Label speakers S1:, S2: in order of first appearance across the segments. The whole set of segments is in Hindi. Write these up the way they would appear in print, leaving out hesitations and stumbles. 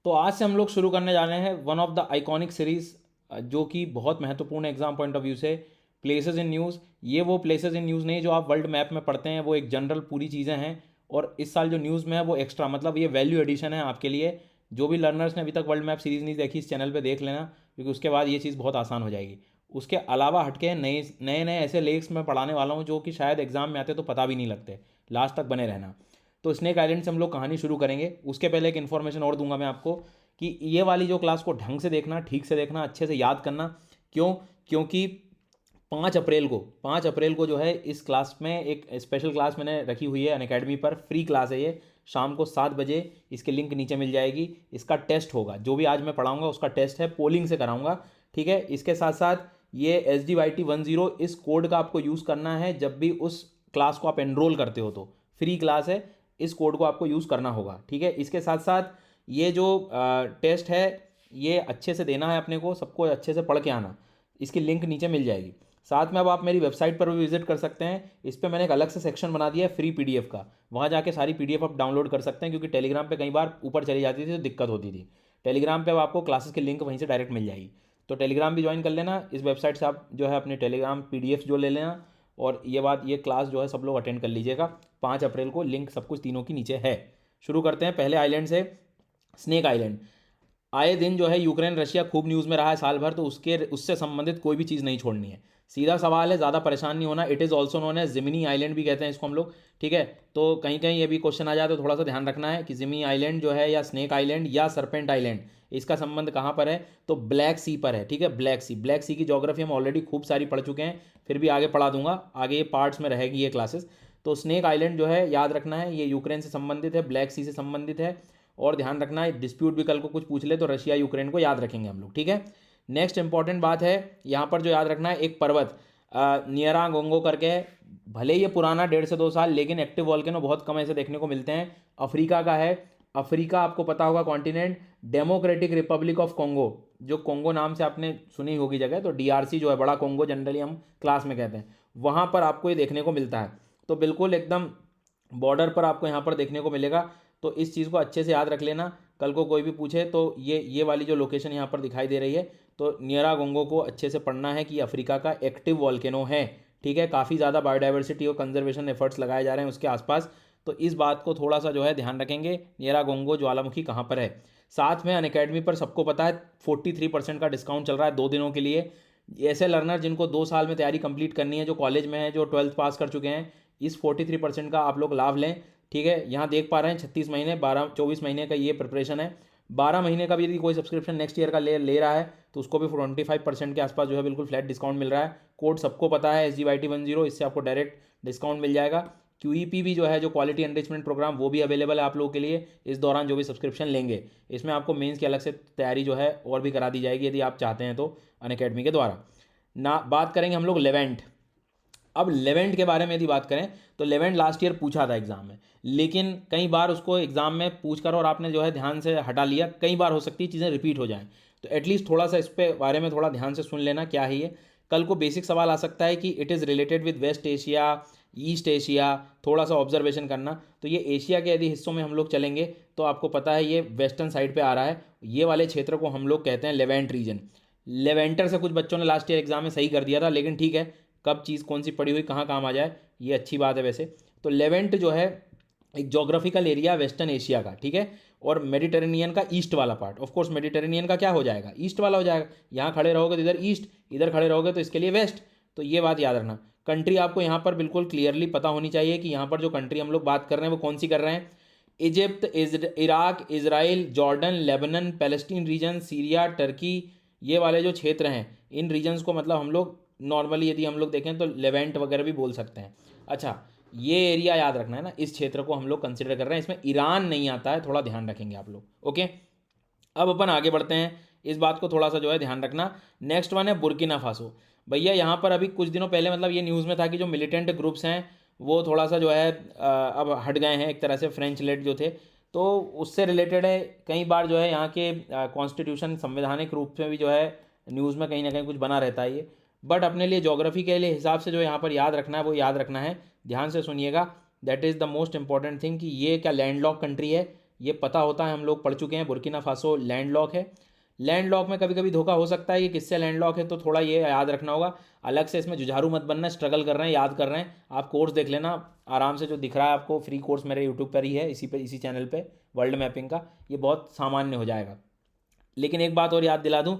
S1: तो आज से हम लोग शुरू करने जा रहे हैं one of the iconic series, जो कि बहुत महत्वपूर्ण एग्जाम पॉइंट ऑफ व्यू से, प्लेसेस इन न्यूज़। ये वो प्लेसेस इन न्यूज़ नहीं जो आप वर्ल्ड मैप में पढ़ते हैं, वो एक जनरल पूरी चीज़ें हैं। और इस साल जो न्यूज़ में है वो एक्स्ट्रा, मतलब ये वैल्यू एडिशन है आपके लिए। जो भी लर्नर्स ने अभी तक वर्ल्ड मैप सीरीज़ नहीं देखी, इस चैनल पे देख लेना, क्योंकि उसके बाद ये चीज़ बहुत आसान हो जाएगी। उसके अलावा हटके नए नए नए ऐसे लेक्स मैं पढ़ाने वाला हूँ जो कि शायद एग्जाम में आते तो पता भी नहीं लगते। लास्ट तक बने रहना। तो स्नेक आइलैंड से हम लोग कहानी शुरू करेंगे। उसके पहले एक इन्फॉर्मेशन और दूंगा मैं आपको कि ये वाली जो क्लास को ढंग से देखना, ठीक से देखना, अच्छे से याद करना। क्यों? क्योंकि 5 अप्रैल को जो है इस क्लास में एक स्पेशल क्लास मैंने रखी हुई है अनअकैडमी पर। फ्री क्लास है ये, शाम को 7 बजे। इसके लिंक नीचे मिल जाएगी। इसका टेस्ट होगा, जो भी आज मैं पढ़ाऊंगा उसका टेस्ट है, पोलिंग से कराऊंगा। ठीक है। इसके साथ साथ ये SDYT10 इस कोड का आपको यूज़ करना है जब भी उस क्लास को आप एनरोल करते हो। तो फ्री क्लास है, इस कोड को आपको यूज़ करना होगा। ठीक है। इसके साथ साथ ये जो टेस्ट है ये अच्छे से देना है अपने को, सबको अच्छे से पढ़ के आना। इसकी लिंक नीचे मिल जाएगी। साथ में अब आप मेरी वेबसाइट पर भी विजिट कर सकते हैं। इस पर मैंने एक अलग से सेक्शन बना दिया है फ्री PDF का। वहाँ जाके सारी PDF आप डाउनलोड कर सकते हैं, क्योंकि टेलीग्राम पे कई बार ऊपर चली जाती थी तो दिक्कत होती थी। टेलीग्राम पे अब आपको क्लासेस की लिंक वहीं से डायरेक्ट मिल जाएगी। तो टेलीग्राम भी ज्वाइन कर लेना। इस वेबसाइट से आप जो है अपने टेलीग्राम PDF जो ले लेना। और ये बात, ये क्लास जो है सब लोग अटेंड कर लीजिएगा। 5 अप्रैल को लिंक सब कुछ तीनों की नीचे है। शुरू करते हैं पहले आइलैंड से, स्नेक आइलैंड। आए दिन जो है यूक्रेन रशिया खूब न्यूज़ में रहा है साल भर, तो उससे संबंधित कोई भी चीज़ नहीं छोड़नी है। सीधा सवाल है, ज़्यादा परेशान नहीं होना। It is also known as Gemini island भी कहते हैं इसको हम लोग। ठीक है। तो कहीं कहीं ये भी क्वेश्चन आ जाए तो थोड़ा सा ध्यान रखना है कि जिमिनी आइलैंड जो है, या स्नेक आइलैंड या सरपेंट आइलैंड, इसका संबंध कहाँ पर है? तो ब्लैक सी पर है। ठीक है। ब्लैक सी की ज्योग्राफी हम ऑलरेडी खूब सारी पढ़ चुके हैं, फिर भी आगे पढ़ा दूंगा। आगे ये पार्ट्स में रहेगी ये क्लासेस। तो स्नेक आइलैंड जो है याद रखना है, ये यूक्रेन से संबंधित है, ब्लैक सी से संबंधित है। और ध्यान रखना है, डिस्प्यूट भी कल को कुछ पूछ ले तो रशिया यूक्रेन को याद रखेंगे हम लोग। ठीक है। नेक्स्ट इंपॉर्टेंट बात है यहाँ पर जो याद रखना है, एक पर्वत नियरा गोंगो करके है। भले ये पुराना 1.5 से 2 साल, लेकिन एक्टिव वॉल्केनो बहुत कम ऐसे देखने को मिलते हैं। अफ्रीका का है। अफ्रीका आपको पता होगा continent, democratic Republic of Congo. जो कोंगो नाम से आपने सुनी होगी जगह, तो DRC जो है, बड़ा कोंगो जनरली हम क्लास में कहते हैं, वहाँ पर आपको ये देखने को मिलता है। तो बिल्कुल एकदम बॉर्डर पर आपको यहाँ पर देखने को मिलेगा। तो इस चीज़ को अच्छे से याद रख लेना, कल को कोई भी पूछे तो ये वाली जो लोकेशन यहाँ पर दिखाई दे रही है, तो नियरा गोंगो को अच्छे से पढ़ना है कि अफ्रीका का एक्टिव वॉल्केनो है। ठीक है। काफ़ी ज़्यादा बायोडाइवर्सिटी और कंजर्वेशन एफर्ट्स लगाए जा रहे हैं उसके आसपास। तो इस बात को थोड़ा सा जो है ध्यान रखेंगे, नियरा गोंगो ज्वालामुखी कहाँ पर है। साथ में अनअकैडमी पर सबको पता है 43% का डिस्काउंट चल रहा है 2 दिनों के लिए। ऐसे लर्नर जिनको 2 साल में तैयारी कंप्लीट करनी है, जो कॉलेज में है, जो 12th पास कर चुके हैं, इस 43% का आप लोग लाभ लें। ठीक है। यहाँ देख पा रहे हैं 36 महीने, 24 महीने का ये प्रिपरेशन है। 12 महीने का भी यदि कोई सब्सक्रिप्शन नेक्स्ट ईयर का ले रहा है तो उसको भी 25% के आसपास जो है बिल्कुल फ्लैट डिस्काउंट मिल रहा है। कोड सबको पता है SGYT10, इससे आपको डायरेक्ट डिस्काउंट मिल जाएगा। QEP भी जो है, जो क्वालिटी एनरिचमेंट प्रोग्राम, वो भी अवेलेबल है आप लोगों के लिए इस दौरान, जो भी सब्सक्रिप्शन लेंगे। इसमें आपको मेंस की अलग से तैयारी जो है और भी करा दी जाएगी यदि आप चाहते हैं तो, अनअकैडमी के द्वारा ना। बात करेंगे हम लोग लेवेंट। अब लेवेंट के बारे में यदि बात करें तो लेवेंट लास्ट ईयर पूछा था एग्जाम में, लेकिन कई बार उसको एग्जाम में पूछ कर और आपने जो है ध्यान से हटा लिया। कई बार हो सकती है चीज़ें रिपीट हो जाएं, तो एटलीस्ट थोड़ा सा इस पे बारे में थोड़ा ध्यान से सुन लेना क्या है ये। कल को बेसिक सवाल आ सकता है कि it is related with West Asia, East Asia, थोड़ा सा ऑब्जर्वेशन करना। तो ये एशिया के यदि हिस्सों में हम लोग चलेंगे तो आपको पता है ये वेस्टर्न साइड पे आ रहा है। ये वाले क्षेत्र को हम लोग कहते हैं लेवेंट रीजन। लेवेंटर से कुछ बच्चों ने लास्ट ईयर एग्जाम में सही कर दिया था, लेकिन ठीक है, कब चीज़ कौन सी पड़ी हुई कहाँ काम आ जाए, ये अच्छी बात है वैसे। तो लेवेंट जो है एक जोग्राफिकल एरिया वेस्टर्न एशिया का। ठीक है। और मेडिटेरेनियन का ईस्ट वाला पार्ट। ऑफ कोर्स मेडिटेरेनियन का क्या हो जाएगा, ईस्ट वाला हो जाएगा। यहाँ खड़े रहोगे तो इधर ईस्ट, इधर खड़े रहोगे तो इसके लिए वेस्ट। तो ये बात याद रखना। कंट्री आपको यहाँ पर बिल्कुल क्लियरली पता होनी चाहिए कि यहाँ पर जो कंट्री हम लोग बात कर रहे हैं वो कौन सी कर रहे हैं। Egypt, Iraq, Israel, Jordan, Lebanon, Palestine region, Syria, Turkey, ये वाले जो क्षेत्र हैं, इन रीजन्स को मतलब हम लोग नॉर्मली यदि हम लोग देखें तो लेवेंट वगैरह भी बोल सकते हैं। अच्छा, ये एरिया याद रखना है ना, इस क्षेत्र को हम लोग कंसिडर कर रहे हैं। इसमें ईरान नहीं आता है, थोड़ा ध्यान रखेंगे आप लोग। ओके। अब अपन आगे बढ़ते हैं, इस बात को थोड़ा सा जो है ध्यान रखना। नेक्स्ट वन है बुर्किना फासो। भैया यहाँ पर अभी कुछ दिनों पहले मतलब ये न्यूज़ में था कि जो मिलिटेंट ग्रुप्स हैं वो थोड़ा सा जो है अब हट गए हैं एक तरह से, फ्रेंच लेड जो थे, तो उससे रिलेटेड है। कई बार जो है यहाँ के कॉन्स्टिट्यूशन, संवैधानिक रूप में भी जो है न्यूज़ में कहीं ना कहीं कुछ बना रहता है ये। बट अपने लिए ज्योग्राफी के लिए हिसाब से जो यहाँ पर याद रखना है वो याद रखना है, ध्यान से सुनिएगा। That is the most important thing कि ये क्या लैंडलॉक कंट्री है, ये पता होता है, हम लोग पढ़ चुके हैं। बुर्किना फासो लैंडलॉक है। लैंडलॉक में कभी कभी धोखा हो सकता है कि किससे लैंडलॉक है, तो थोड़ा ये याद रखना होगा। अलग से इसमें जुझारू मत बनना, स्ट्रगल कर रहे हैं, याद कर रहे हैं, आप कोर्स देख लेना आराम से, जो दिख रहा है आपको फ्री कोर्स मेरे यूट्यूब पर ही है, इसी चैनल पे वर्ल्ड मैपिंग का, ये बहुत सामान्य हो जाएगा। लेकिन एक बात और याद दिला दूँ,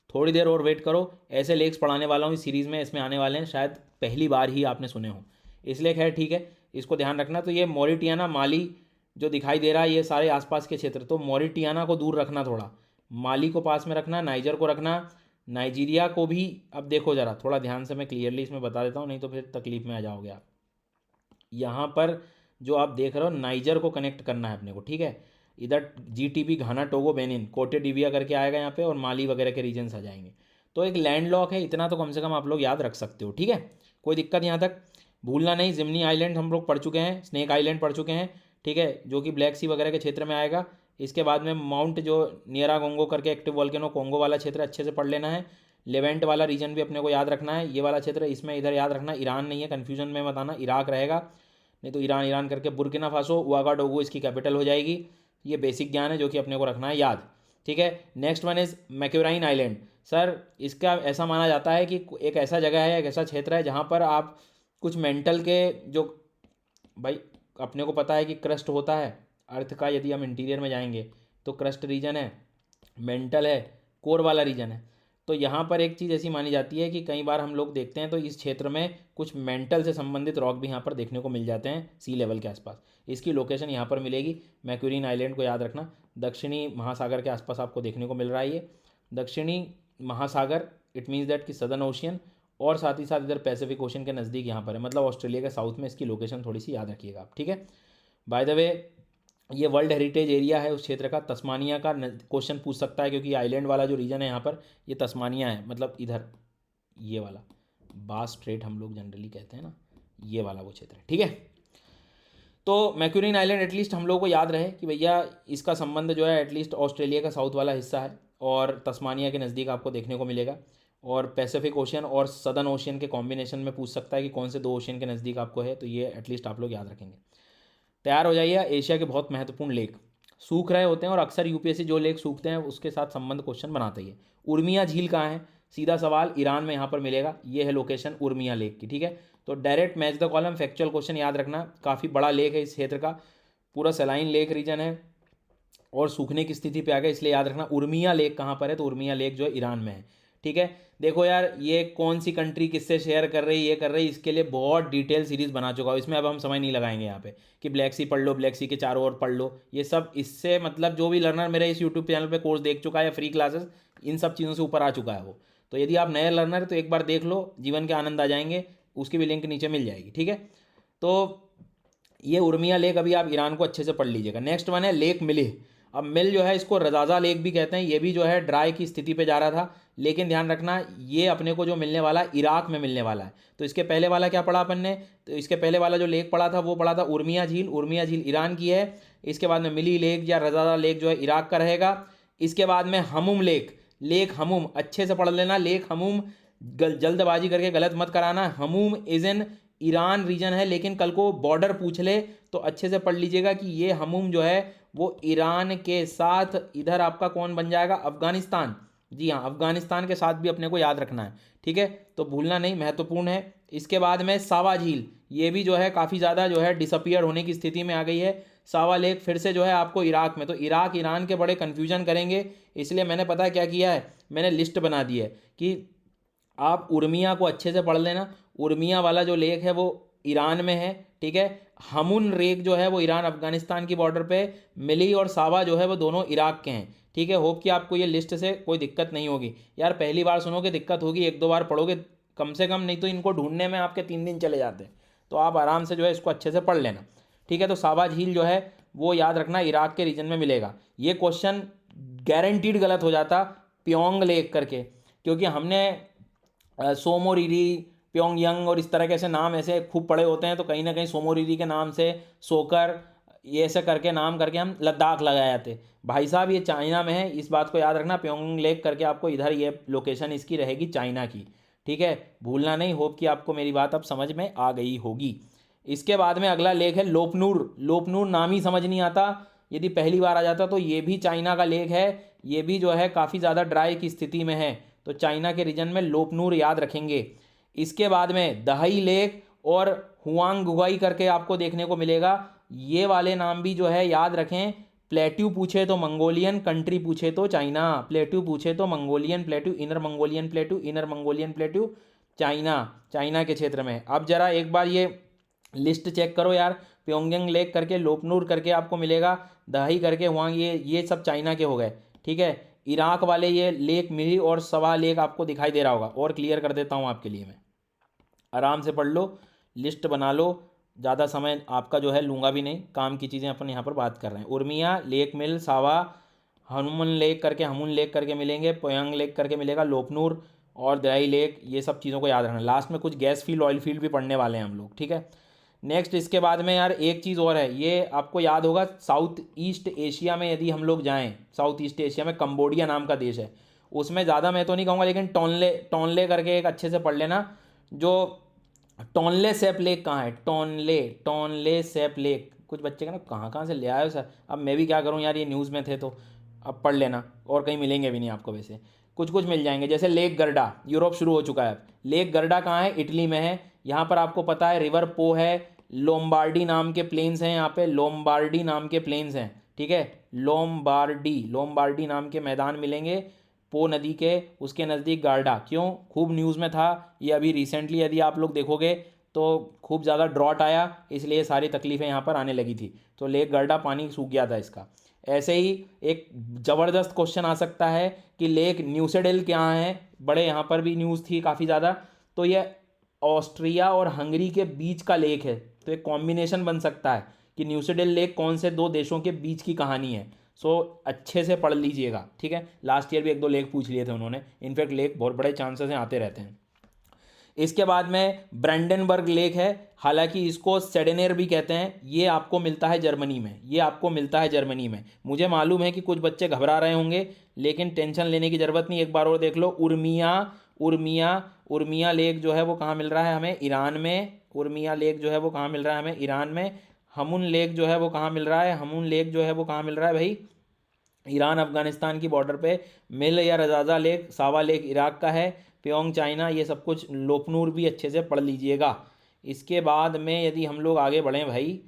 S1: थोड़ी देर और वेट करो, ऐसे लेक्स पढ़ाने वाला हूँ इस सीरीज़ में, इसमें आने वाले हैं, शायद पहली बार ही आपने सुने हो, इसलिए खैर ठीक है, इसको ध्यान रखना। तो ये मॉरिटियाना माली जो दिखाई दे रहा है, ये सारे आसपास के क्षेत्र, तो मॉरिटियाना को दूर रखना थोड़ा, माली को पास में रखना, नाइजर को रखना, नाइजीरिया को भी। अब देखो ज़रा थोड़ा ध्यान से, मैं क्लियरली इसमें बता देता हूँ, नहीं तो फिर तकलीफ में आ जाओगे आप। यहाँ पर जो आप देख रहे हो, नाइजर को कनेक्ट करना है अपने को, ठीक है। इधर जीटीबी, घाना, टोगो, बेनिन, कोटे डिविया करके आएगा यहाँ पे, और माली वगैरह के रीजन्स आ जाएंगे। तो एक लैंडलॉक है, इतना तो कम से कम आप लोग याद रख सकते हो, ठीक है। कोई दिक्कत यहाँ तक? भूलना नहीं, जिम्नी आइलैंड हम लोग पढ़ चुके हैं, स्नेक आइलैंड पढ़ चुके हैं, ठीक है, जो कि ब्लैक सी वगैरह के क्षेत्र में आएगा। इसके बाद में माउंट जो नियरा कोंगो करके एक्टिव वॉल्केनो, कोंगो वाला क्षेत्र अच्छे से पढ़ लेना है। लेवेंट वाला रीजन भी अपने को याद रखना है, ये वाला क्षेत्र, इसमें इधर याद रखना, ईरान नहीं है, कन्फ्यूजन में मत आना, इराक रहेगा, नहीं तो ईरान ईरान करके। बुर्किना फासो, उआगाडोगो इसकी कैपिटल हो जाएगी। ये बेसिक ज्ञान है जो कि अपने को रखना है याद, ठीक है। Next one is Macquarie Island. Sir इसका ऐसा माना जाता है कि एक ऐसा जगह है, एक ऐसा क्षेत्र है जहाँ पर आप कुछ मेंटल के जो, भाई अपने को पता है कि क्रस्ट होता है अर्थ का, यदि हम इंटीरियर में जाएंगे तो क्रस्ट रीजन है, मेंटल है, कोर वाला रीजन है। तो यहाँ पर एक चीज़ ऐसी मानी जाती है कि कई बार हम लोग देखते हैं तो इस क्षेत्र में कुछ मेंटल से संबंधित रॉक भी यहाँ पर देखने को मिल जाते हैं सी लेवल के आसपास। इसकी लोकेशन यहाँ पर मिलेगी, मैक्यूरीन आइलैंड को याद रखना, दक्षिणी महासागर के आसपास आपको देखने को मिल रहा है ये दक्षिणी महासागर, इट मीन्स दैट कि सदर्न ओशियन, और साथ ही साथ इधर पैसिफिक ओशन के नज़दीक यहाँ पर है, मतलब ऑस्ट्रेलिया के साउथ में इसकी लोकेशन थोड़ी सी याद रखिएगा आप, ठीक है। बाय द वे ये वर्ल्ड हेरिटेज एरिया है उस क्षेत्र का। तस्मानिया का क्वेश्चन पूछ सकता है, क्योंकि आइलैंड वाला जो रीजन है यहाँ पर, ये तस्मानिया है, मतलब इधर ये वाला बास स्ट्रेट हम लोग जनरली कहते हैं ना, ये वाला वो क्षेत्र है, ठीक है। तो मैक्यूरीन आइलैंड एटलीस्ट हम लोग को याद रहे कि भैया इसका संबंध जो है एटलीस्ट ऑस्ट्रेलिया का साउथ वाला हिस्सा है, और तस्मानिया के नज़दीक आपको देखने को मिलेगा। और पैसिफिक ओशियन और सदर्न ओशियन के कॉम्बिनेशन में पूछ सकता है कि कौन से दो ओशियन के नज़दीक आपको है, तो ये एटलीस्ट आप लोग याद रखेंगे। तैयार हो जाइए। एशिया के बहुत महत्वपूर्ण लेक सूख रहे होते हैं, और अक्सर यूपीएससी जो लेक सूखते हैं उसके साथ संबंध क्वेश्चन बनाते ही है। उर्मिया झील कहाँ है? सीधा सवाल, ईरान में यहाँ पर मिलेगा, ये है लोकेशन उर्मिया लेक की, ठीक है। तो direct match the column, factual question याद रखना, काफ़ी बड़ा लेक है इस क्षेत्र का, पूरा सलाइन लेक रीजन है और सूखने की स्थिति पे आ गया, इसलिए याद रखना उर्मिया लेक कहाँ पर है, तो उर्मिया लेक जो है ईरान में है, ठीक है। देखो यार, ये कौन सी कंट्री किससे शेयर कर रही, ये कर रही, इसके लिए बहुत डिटेल सीरीज़ बना चुका हूँ, इसमें अब हम समय नहीं लगाएंगे यहाँ पे कि ब्लैक सी पढ़ लो, ब्लैक सी के चारों ओर पढ़ लो, ये सब इससे मतलब जो भी लर्नर मेरे इस यूट्यूब चैनल पे कोर्स देख चुका है या फ्री क्लासेस, इन सब चीज़ों से ऊपर आ चुका है वो। तो यदि आप नए लर्नर तो एक बार देख लो, जीवन के आनंद आ जाएंगे, उसकी भी लिंक नीचे मिल जाएगी, ठीक है। तो ये उर्मिया लेक अभी आप ईरान को अच्छे से पढ़ लीजिएगा। नेक्स्ट वन है लेक मिलिह। अब मिल जो है इसको रजाजा लेक भी कहते हैं, ये भी जो है ड्राई की स्थिति पे जा रहा था, लेकिन ध्यान रखना ये अपने को जो मिलने वाला है इराक में मिलने वाला है। तो इसके पहले वाला क्या पढ़ा अपन ने? तो इसके पहले वाला जो लेक पढ़ा था वो पढ़ा था उर्मिया झील, उर्मिया झील ईरान की है। इसके बाद में मिली लेक या रजाजा लेक जो है इराक का रहेगा। इसके बाद में हमूम लेक, लेक हमूम अच्छे से पढ़ लेना, लेक हमूम, जल्दबाजी करके गलत मत कराना। Hamun is in Iran reason है, लेकिन कल को बॉर्डर पूछ ले तो अच्छे से पढ़ लीजिएगा कि ये हमूम जो है वो ईरान के साथ इधर आपका कौन बन जाएगा? अफगानिस्तान। जी हाँ, अफगानिस्तान के साथ भी अपने को याद रखना है, ठीक है, तो भूलना नहीं, महत्वपूर्ण है। इसके बाद में सावा झील, ये भी जो है काफ़ी ज़्यादा जो है डिसअपियर होने की स्थिति में आ गई है। सावा लेक फिर से जो है आपको इराक में, तो इराक ईरान के बड़े कन्फ्यूजन करेंगे, इसलिए मैंने पता है क्या किया है, मैंने लिस्ट बना दी है कि आप उर्मिया को अच्छे से पढ़ लेना। उर्मिया वाला जो लेक है वो ईरान में है, ठीक है। हमून लेक जो है वो ईरान अफगानिस्तान की बॉर्डर पे, मिली और सावा जो है वो दोनों इराक के हैं, ठीक है। होप कि आपको ये लिस्ट से कोई दिक्कत नहीं होगी। यार पहली बार सुनोगे दिक्कत होगी, एक दो बार पढ़ोगे कम से कम, नहीं तो इनको ढूंढने में आपके 3 दिन चले जाते हैं, तो आप आराम से जो है इसको अच्छे से पढ़ लेना, ठीक है। तो सावा झील जो है वो याद रखना इराक के रीजन में मिलेगा। ये क्वेश्चन गारंटीड गलत हो जाता प्योंग लेक करके, क्योंकि हमने सोमोरिरी, प्योंगयांग और इस तरह के ऐसे नाम ऐसे खूब पड़े होते हैं, तो कहीं ना कहीं सोमोरिरी के नाम से सोकर ये ऐसे करके नाम करके हम लद्दाख लगाए जाते। भाई साहब ये चाइना में है, इस बात को याद रखना, प्योंग लेक करके आपको इधर ये लोकेशन इसकी रहेगी चाइना की, ठीक है, भूलना नहीं। होप कि आपको मेरी बात अब समझ में आ गई होगी। इसके बाद में अगला लेक है लोपनूर। लोपनूर नाम ही समझ नहीं आता, यदि पहली बार आ जाता तो ये भी चाइना का लेक है, ये भी जो है काफ़ी ज़्यादा ड्राई की स्थिति में है, तो चाइना के रीजन में लोपनूर याद रखेंगे। इसके बाद में दहाई लेक और हुआंगुआई करके आपको देखने को मिलेगा, ये वाले नाम भी जो है याद रखें। प्लेट्यू पूछे तो मंगोलियन, कंट्री पूछे तो चाइना, प्लेट्यू पूछे तो Mongolian plateau, inner Mongolian plateau, inner Mongolian plateau, China, China के क्षेत्र में। अब जरा एक बार ये लिस्ट चेक करो यार, प्योंगयांग लेक करके, लोपनूर करके आपको मिलेगा, दहाई करके हुआंग, ये सब चाइना के हो गए, ठीक है। इराक वाले ये लेक मिली और सवा लेक आपको दिखाई दे रहा होगा, और क्लियर कर देता हूँ आपके लिए मैं, आराम से पढ़ लो, लिस्ट बना लो, ज़्यादा समय आपका जो है लूँगा भी नहीं, काम की चीज़ें अपन यहाँ पर बात कर रहे हैं। उर्मिया, लेक मिल, सावा, हमुन लेक करके मिलेंगे, पोयांग लेक करके मिलेगा, लोपनूर और दयाई लेक, ये सब चीज़ों को याद रखना। लास्ट में कुछ गैस फील्ड, ऑयल फील्ड भी पढ़ने वाले हैं हम लोग, ठीक है। नेक्स्ट इसके बाद में यार एक चीज़ और है, ये आपको याद होगा, साउथ ईस्ट एशिया में यदि हम लोग जाएँ, साउथ ईस्ट एशिया में कंबोडिया नाम का देश है, उसमें ज़्यादा मैं तो नहीं कहूँगा, लेकिन टोनले टोनले करके एक अच्छे से पढ़ लेना। जो टोनले सैप लेक कहाँ है, टोनले सैप लेक, कुछ बच्चे का ना कहाँ कहाँ से ले आए हो सर, अब मैं भी क्या करूँ यार, ये न्यूज़ में थे तो अब पढ़ लेना, और कहीं मिलेंगे भी नहीं आपको, वैसे कुछ कुछ मिल जाएंगे। जैसे लेक गर्डा, यूरोप शुरू हो चुका है अब, लेक गर्डा कहाँ है, इटली में है। यहाँ पर आपको पता है रिवर पो है, लोम्बार्डी नाम के प्लेन्स हैं, यहाँ पे लोम्बार्डी नाम के प्लेन्स हैं, ठीक है। लोम्बार्डी नाम के मैदान मिलेंगे पो नदी के, उसके नज़दीक गार्डा। क्यों, खूब न्यूज़ में था ये अभी रिसेंटली, यदि आप लोग देखोगे तो खूब ज़्यादा ड्रॉट आया, इसलिए सारी तकलीफ़ें यहाँ पर आने लगी थी, तो लेक गार्डा पानी सूख गया था इसका। ऐसे ही एक ज़बरदस्त क्वेश्चन आ सकता है कि लेक न्यूसेडेल क्या है, बड़े यहाँ पर भी न्यूज़ थी काफ़ी ज़्यादा, तो ये ऑस्ट्रिया और हंगरी के बीच का लेक है, तो एक कॉम्बिनेशन बन सकता है कि न्यूसेडेल लेक कौन से दो देशों के बीच की कहानी है। सो अच्छे से पढ़ लीजिएगा, ठीक है। लास्ट ईयर भी एक दो लेक पूछ लिए थे उन्होंने, इनफैक्ट लेक बहुत बड़े चांसेस हैं आते रहते हैं। इसके बाद में ब्रैंडनबर्ग लेक है, हालांकि इसको सेडेनेर भी कहते हैं, ये आपको मिलता है जर्मनी में, ये आपको मिलता है जर्मनी में। मुझे मालूम है कि कुछ बच्चे घबरा रहे होंगे, लेकिन टेंशन लेने की ज़रूरत नहीं, एक बार और देख लो। उर्मिया लेक जो है वो कहाँ मिल रहा है हमें, ईरान में। उर्मिया लेक जो है वो कहाँ मिल रहा है हमें, ईरान में। हमून लेक जो है वो कहाँ मिल रहा है, हमून लेक जो है वो कहाँ मिल रहा है भाई, ईरान अफगानिस्तान की बॉर्डर पे। मिल या रजाजा लेक, सावा लेक इराक का है, प्योंग चाइना, ये सब कुछ। लोपनूर भी अच्छे से पढ़ लीजिएगा। इसके बाद में यदि हम लोग आगे बढ़ें भाई,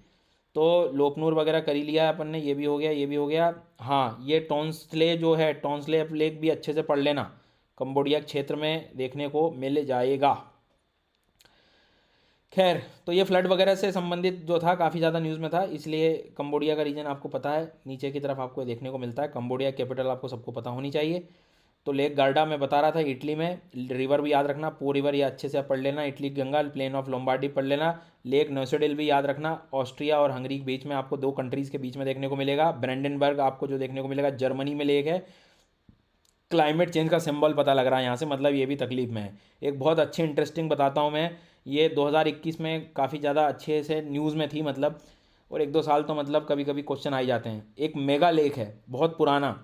S1: तो लोपनूर वगैरह कर ही लिया है अपन ने, ये भी हो गया, ये भी हो गया। हाँ, ये टोंसले जो है, टोंसले लेक भी अच्छे से पढ़ लेना, कंबोडिया क्षेत्र में देखने को मिल जाएगा। खैर, तो ये फ्लड वगैरह से संबंधित जो था काफ़ी ज़्यादा न्यूज़ में था, इसलिए कंबोडिया का रीजन आपको पता है, नीचे की तरफ आपको देखने को मिलता है। कंबोडिया कैपिटल आपको सबको पता होनी चाहिए। तो लेक गार्डा मैं बता रहा था, इटली में। रिवर भी याद रखना, पो रिवर ये अच्छे से पढ़ लेना, Italy Ganga, plain of Lombardy पढ़ लेना। लेक नोसेडेल भी याद रखना, ऑस्ट्रिया और हंगरी के बीच में, आपको दो कंट्रीज़ के बीच में देखने को मिलेगा। ब्रेंडनबर्ग आपको जो देखने को मिलेगा जर्मनी में लेक है। क्लाइमेट चेंज का सिंबल पता लग रहा है यहाँ से, मतलब ये भी तकलीफ में है। एक बहुत अच्छी इंटरेस्टिंग बताता हूँ मैं, ये 2021 में काफ़ी ज़्यादा अच्छे से न्यूज़ में थी मतलब, और एक दो साल तो मतलब कभी कभी क्वेश्चन आ ही जाते हैं। एक मेगा लेक है बहुत पुराना,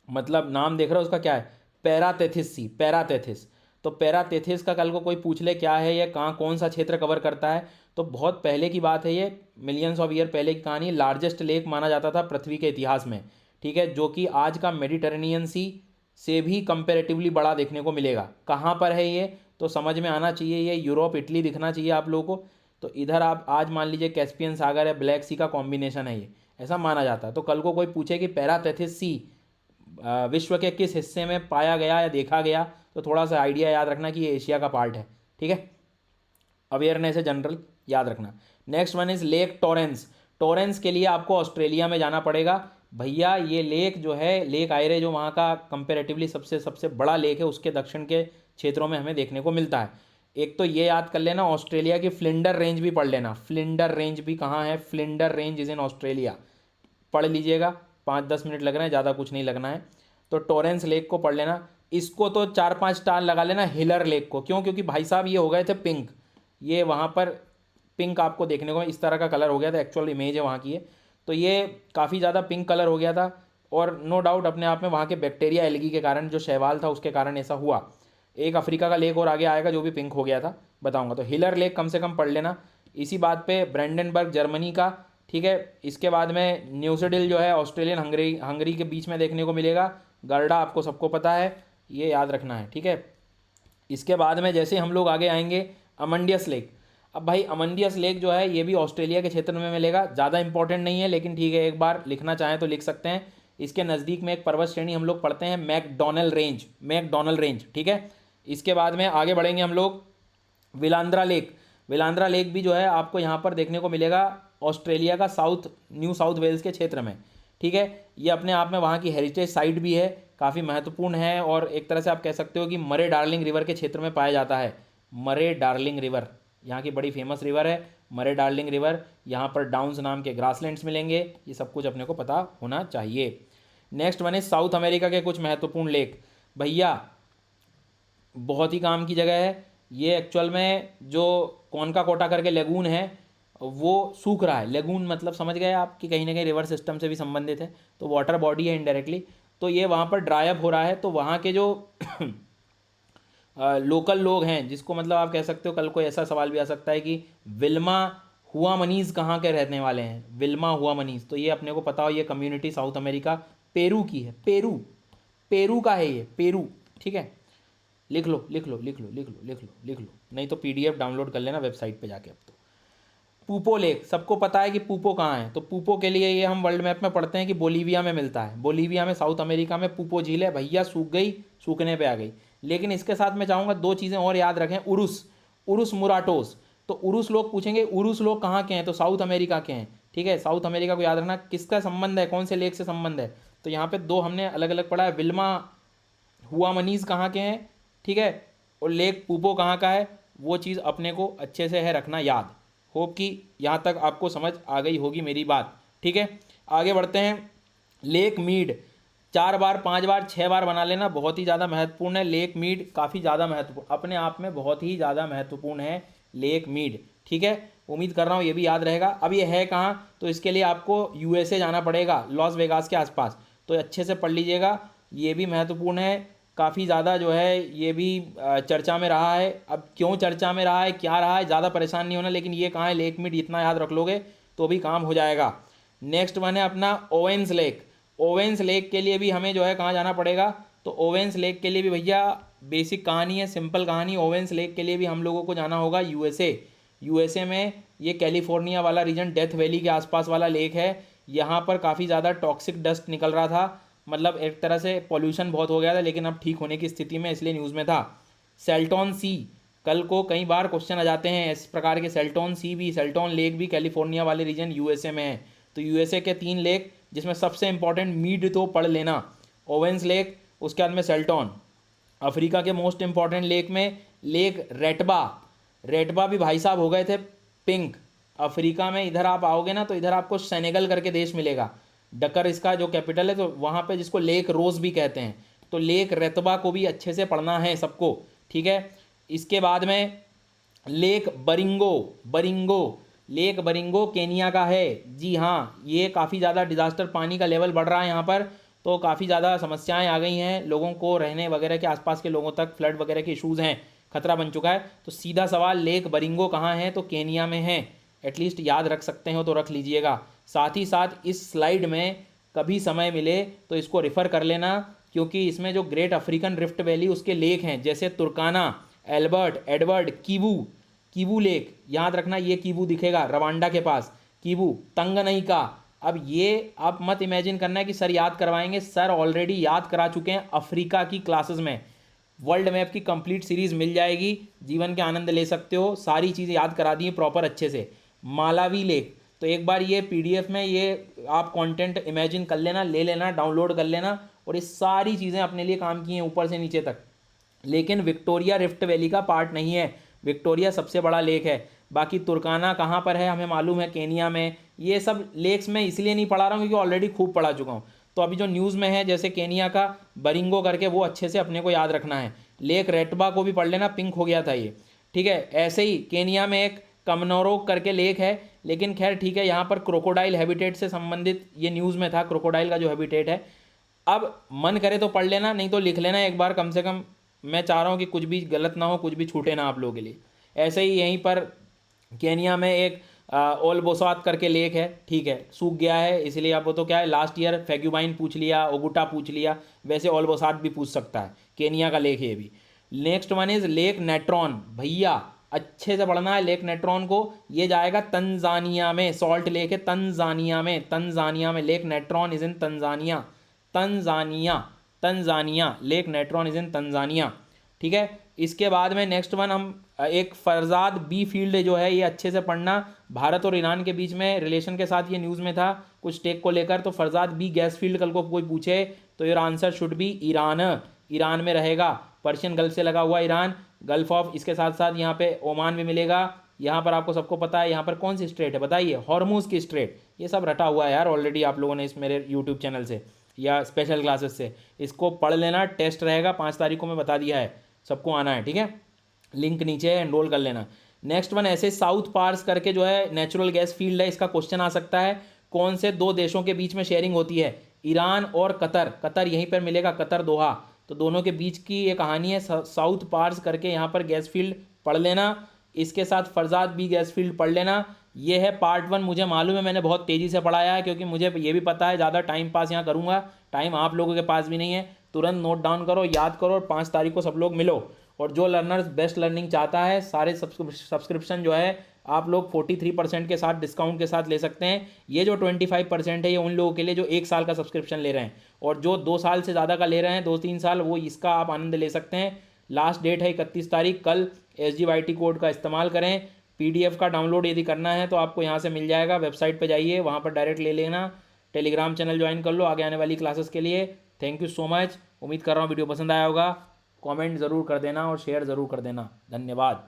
S1: मतलब नाम देख रहे हो उसका क्या है, पैराथेथिस। तो पैराथेथिस का कल को कोई पूछ ले क्या है ये, कहाँ कौन सा क्षेत्र कवर करता है, तो बहुत पहले की बात है ये, मिलियंस ऑफ ईयर पहले की कहानी। लार्जेस्ट लेक माना जाता था पृथ्वी के इतिहास में, ठीक है, जो कि आज का मेडिटेरेनियन सी से भी कंपेरेटिवली बड़ा देखने को मिलेगा। कहाँ पर है ये, तो समझ में आना चाहिए, ये यूरोप इटली दिखना चाहिए आप लोगों को। तो इधर आप आज मान लीजिए कैस्पियन सागर है, ब्लैक सी का कॉम्बिनेशन है ये, ऐसा माना जाता है। तो कल को कोई पूछे कि पैराथेथिस सी विश्व के किस हिस्से में पाया गया या देखा गया, तो थोड़ा सा आइडिया याद रखना कि ये एशिया का पार्ट है, ठीक है। अवेयरनेस है जनरल, याद रखना। Next one is lake Torrens. Torrens के लिए आपको ऑस्ट्रेलिया में जाना पड़ेगा भैया। ये लेक जो है, लेक आयरे, जो वहाँ का कंपेरेटिवली सबसे सबसे बड़ा लेक है, उसके दक्षिण के क्षेत्रों में हमें देखने को मिलता है। एक तो ये याद कर लेना, ऑस्ट्रेलिया की फ्लिंडर रेंज भी पढ़ लेना। फ्लिंडर रेंज भी कहाँ है, Flinder range is in Australia, पढ़ लीजिएगा। 5-10 मिनट लग रहे हैं, ज़्यादा कुछ नहीं लगना है। तो टॉरेंस लेक को पढ़ लेना। इसको तो 4-5 स्टार लगा लेना, हिलर लेक को। क्यों, क्योंकि भाई साहब ये हो गए थे पिंक, ये वहाँ पर पिंक आपको देखने को इस तरह का कलर हो गया था, एक्चुअल इमेज है वहाँ की है, तो ये काफ़ी ज़्यादा पिंक कलर हो गया था। और नो डाउट अपने आप में वहाँ के बैक्टीरिया एलगी के कारण, जो शैवाल था उसके कारण ऐसा हुआ। एक अफ्रीका का लेक और आगे आएगा जो भी पिंक हो गया था, बताऊंगा। तो हिलर लेक कम से कम पढ़ लेना। इसी बात पे ब्रैंडनबर्ग जर्मनी का, ठीक है। इसके बाद में न्यूजीलैंड जो है ऑस्ट्रेलियन हंगरी के बीच में देखने को मिलेगा। गर्डा आपको सबको पता है, ये याद रखना है, ठीक है। इसके बाद में जैसे हम लोग आगे आएंगे अमंडियस लेक। अब भाई अमंडियस लेक जो है ये भी ऑस्ट्रेलिया के क्षेत्र में मिलेगा, ज़्यादा इंपॉर्टेंट नहीं है लेकिन ठीक है, एक बार लिखना चाहें तो लिख सकते हैं। इसके नज़दीक में एक पर्वत श्रेणी हम लोग पढ़ते हैं मैकडोनल रेंज, ठीक है। इसके बाद में आगे बढ़ेंगे हम लोग विलांद्रा लेक भी जो है आपको यहाँ पर देखने को मिलेगा ऑस्ट्रेलिया का न्यू साउथ वेल्स के क्षेत्र में, ठीक है। ये अपने आप में वहाँ की हेरिटेज साइट भी है, काफ़ी महत्वपूर्ण है और एक तरह से आप कह सकते हो कि मरे डार्लिंग रिवर के क्षेत्र में पाया जाता है। मरे डार्लिंग रिवर यहाँ की बड़ी फेमस रिवर है, मरे डार्लिंग रिवर। यहाँ पर डाउन्स नाम के ग्रासलैंड्स मिलेंगे, ये सब कुछ अपने को पता होना चाहिए। नेक्स्ट वन है साउथ अमेरिका के कुछ महत्वपूर्ण लेक। भैया बहुत ही काम की जगह है ये। एक्चुअल में जो कौनका कोटा करके लेगून है वो सूख रहा है। लेगून मतलब समझ गए आप कि कहीं ना कहीं रिवर सिस्टम से भी संबंधित है, तो वाटर बॉडी है इनडायरेक्टली। तो ये वहाँ पर ड्राई अप हो रहा है, तो वहाँ के जो लोकल लोग हैं, जिसको मतलब आप कह सकते हो, कल को ऐसा सवाल भी आ सकता है कि विल्मा हुआ मनीज कहाँ के रहने वाले हैं, विल्मा हुआ मनीज। तो ये अपने को पता हो, ये कम्युनिटी साउथ अमेरिका पेरू की है, पेरू का है ये, पेरू, ठीक है। लिख लो, नहीं तो PDF डाउनलोड कर लेना वेबसाइट पे जाके। अब तो पूपो लेक सबको पता है कि पूपो कहाँ है, तो पूपो के लिए ये हम वर्ल्ड मैप में पढ़ते हैं कि बोलीविया में मिलता है। बोलीविया में साउथ अमेरिका में पूपो झील है। भैया सूख गई, सूखने पे आ गई। लेकिन इसके साथ मैं चाहूँगा 2 चीज़ें और याद रखें। उरुस मुराटोस। तो उरुस लोग पूछेंगे उरुस लोग कहाँ के हैं, तो साउथ अमेरिका के हैं, ठीक है। साउथ अमेरिका को याद रखना। किसका संबंध है, कौन से लेक से संबंध है, तो यहाँ पे 2 हमने अलग अलग पढ़ा है। विल्मा हुआ मनीज कहाँ के हैं, ठीक है, और लेक पूपो कहाँ का है, वो चीज़ अपने को अच्छे से है रखना याद। होप कि यहाँ तक आपको समझ आ गई होगी मेरी बात, ठीक है। आगे बढ़ते हैं। लेक मीड 4 बार 5 बार 6 बार बना लेना, बहुत ही ज़्यादा महत्वपूर्ण है। लेक मीड काफ़ी ज़्यादा महत्वपूर्ण, अपने आप में बहुत ही ज़्यादा महत्वपूर्ण है लेक मीड, ठीक है। उम्मीद कर रहा हूँ ये भी याद रहेगा। अब ये है कहाँ, तो इसके लिए आपको USA जाना पड़ेगा, लॉस वेगास के आसपास, तो अच्छे से पढ़ लीजिएगा। ये भी महत्वपूर्ण है, काफ़ी ज़्यादा जो है ये भी चर्चा में रहा है। अब क्यों चर्चा में रहा है, क्या रहा है, ज़्यादा परेशान नहीं होना, लेकिन ये कहाँ है लेक मीड, इतना याद रख लोगे तो भी काम हो जाएगा। नेक्स्ट वन है अपना ओवेंस लेक। ओवेंस लेक के लिए भी हमें जो है कहाँ जाना पड़ेगा, तो ओवेंस लेक के लिए भी भैया बेसिक कहानी है, सिंपल कहानी। ओवेंस लेक के लिए भी हम लोगों को जाना होगा USA में। ये कैलिफोर्निया वाला रीजन, डेथ वैली के आसपास वाला लेक है। यहाँ पर काफ़ी ज़्यादा टॉक्सिक डस्ट निकल रहा था, मतलब एक तरह से पॉल्यूशन बहुत हो गया था, लेकिन अब ठीक होने की स्थिति में, इसलिए न्यूज़ में था। सेल्टॉन सी, कल को कई बार क्वेश्चन आ जाते हैं इस प्रकार के। सेल्टॉन लेक भी कैलिफोर्निया वाले रीजन USA में है। तो USA के 3 लेक, जिसमें सबसे इंपॉर्टेंट मीड तो पढ़ लेना, ओवेंस लेक, उसके बाद में सेल्टॉन। अफ्रीका के मोस्ट इंपॉर्टेंट लेक में लेक रेटबा भी भाई साहब हो गए थे पिंक। अफ्रीका में इधर आप आओगे ना, तो इधर आपको सेनेगल करके देश मिलेगा, डकर इसका जो कैपिटल है, तो वहाँ पे जिसको लेक रोज भी कहते हैं। तो लेक रेतबा को भी अच्छे से पढ़ना है सबको, ठीक है। इसके बाद में लेक बरिंगो केनिया का है। जी हाँ, ये काफ़ी ज़्यादा डिज़ास्टर, पानी का लेवल बढ़ रहा है यहाँ पर, तो काफ़ी ज़्यादा समस्याएं आ गई हैं लोगों को, रहने वगैरह के आसपास के लोगों तक फ्लड वगैरह के इशूज़ हैं, खतरा बन चुका है। तो सीधा सवाल, लेक बरिंगो कहाँ है, तो केनिया में है। एटलीस्ट याद रख सकते हो तो रख लीजिएगा। साथ ही साथ इस स्लाइड में कभी समय मिले तो इसको रेफ़र कर लेना, क्योंकि इसमें जो ग्रेट अफ्रीकन रिफ्ट वैली उसके लेक हैं, जैसे तुर्काना, एडवर्ड, कीवू लेक, याद रखना ये कीवू दिखेगा रवांडा के पास, कीवू, तंगनईका। अब ये आप मत इमेजिन करना है कि सर याद करवाएंगे, सर ऑलरेडी याद करा चुके हैं अफ्रीका की क्लासेस में। वर्ल्ड मैप की कंप्लीट सीरीज मिल जाएगी, जीवन के आनंद ले सकते हो, सारी चीज़ें याद करा दी हैं प्रॉपर अच्छे से। मालावी लेक, तो एक बार ये PDF में ये आप कंटेंट इमेजिन कर लेना, ले लेना, डाउनलोड कर लेना, और ये सारी चीज़ें अपने लिए काम की हैं ऊपर से नीचे तक। लेकिन विक्टोरिया रिफ्ट वैली का पार्ट नहीं है, विक्टोरिया सबसे बड़ा लेक है। बाकी तुर्काना कहाँ पर है हमें मालूम है, केनिया में। ये सब लेक्स मैं इसलिए नहीं पढ़ा रहा हूँ क्योंकि ऑलरेडी खूब पढ़ा चुका हूँ। तो अभी जो न्यूज़ में है जैसे केनिया का बरिंगो करके, वो अच्छे से अपने को याद रखना है। लेक रेटबा को भी पढ़ लेना, पिंक हो गया था ये, ठीक है। ऐसे ही केनिया में एक कमनोरोक करके लेक है, लेकिन खैर ठीक है, यहाँ पर क्रोकोडाइल हैबिटेट से संबंधित ये न्यूज़ में था, क्रोकोडाइल का जो हैबिटेट है। अब मन करे तो पढ़ लेना, नहीं तो लिख लेना एक बार कम से कम। मैं चाह रहा हूँ कि कुछ भी गलत ना हो, कुछ भी छूटे ना आप लोगों के लिए। ऐसे ही यहीं पर केनिया में एक ओलबोसात करके लेक है, ठीक है, सूख गया है इसलिए अब वो तो क्या है, लास्ट ईयर फैक्यूबाइन पूछ लिया, ओगुटा पूछ लिया, वैसे ओलबोसात भी पूछ सकता है, केनिया का लेक है ये भी। Next one is lake Natron, भैया अच्छे से पढ़ना है लेक नेट्रॉन को, ये जाएगा तंजानिया में, सॉल्ट लेक है तंजानिया में, तंजानिया में lake Natron is in Tanzania, Tanzania, Tanzania lake Natron is in Tanzania, ठीक है। इसके बाद में नेक्स्ट वन हम एक फरजाद बी फील्ड जो है, ये अच्छे से पढ़ना, भारत और ईरान के बीच में रिलेशन के साथ ये न्यूज़ में था कुछ टेक को लेकर, तो फरजाद बी गैस फील्ड कल को कोई पूछे तो your answer should be Iran, Iran में रहेगा, पर्शियन गल्फ से लगा हुआ ईरान, गल्फ ऑफ, इसके साथ साथ यहाँ पे ओमान भी मिलेगा, यहाँ पर आपको सबको पता है यहाँ पर कौन सी स्ट्रेट है बताइए, हॉर्मूज की स्ट्रेट, ये सब रटा हुआ है यार ऑलरेडी आप लोगों ने इस मेरे यूट्यूब चैनल से या स्पेशल क्लासेस से, इसको पढ़ लेना, टेस्ट रहेगा 5 तारीख को, मैं बता दिया है, सबको आना है, ठीक है, लिंक नीचे है, एनरोल कर लेना। नेक्स्ट वन ऐसे साउथ पार्स करके जो है नेचुरल गैस फील्ड है, इसका क्वेश्चन आ सकता है, कौन से दो देशों के बीच में शेयरिंग होती है, ईरान और कतर, कतर यहीं पर मिलेगा, कतर दोहा, तो दोनों के बीच की ये कहानी है, साउथ पार्स करके यहाँ पर गैस फील्ड पढ़ लेना, इसके साथ फरजाद बी गैस फील्ड पढ़ लेना। ये है पार्ट 1, मुझे मालूम है मैंने बहुत तेज़ी से पढ़ाया है क्योंकि मुझे ये भी पता है ज़्यादा टाइम पास यहाँ करूँगा, टाइम आप लोगों के पास भी नहीं है, तुरंत नोट डाउन करो, याद करो और 5 तारीख को सब लोग मिलो। और जो लर्नर्स बेस्ट लर्निंग चाहता है सारे सब्सक्रिप्शन जो है आप लोग 43% के साथ डिस्काउंट के साथ ले सकते हैं, ये जो 25% है ये उन लोगों के लिए जो 1 साल का सब्सक्रिप्शन ले रहे हैं, और जो 2 साल से ज़्यादा का ले रहे हैं 2-3 साल, वो इसका आप आनंद ले सकते हैं। लास्ट डेट है 31 तारीख, कल SGYT कोड का इस्तेमाल करें। PDF का डाउनलोड यदि करना है तो आपको यहाँ से मिल जाएगा, वेबसाइट पर जाइए, वहाँ पर डायरेक्ट ले लेना, टेलीग्राम चैनल ज्वाइन कर लो आगे आने वाली क्लासेस के लिए। थैंक यू सो मच, उम्मीद कर रहा हूँ वीडियो पसंद आया होगा, कमेंट ज़रूर कर देना और शेयर ज़रूर कर देना, धन्यवाद।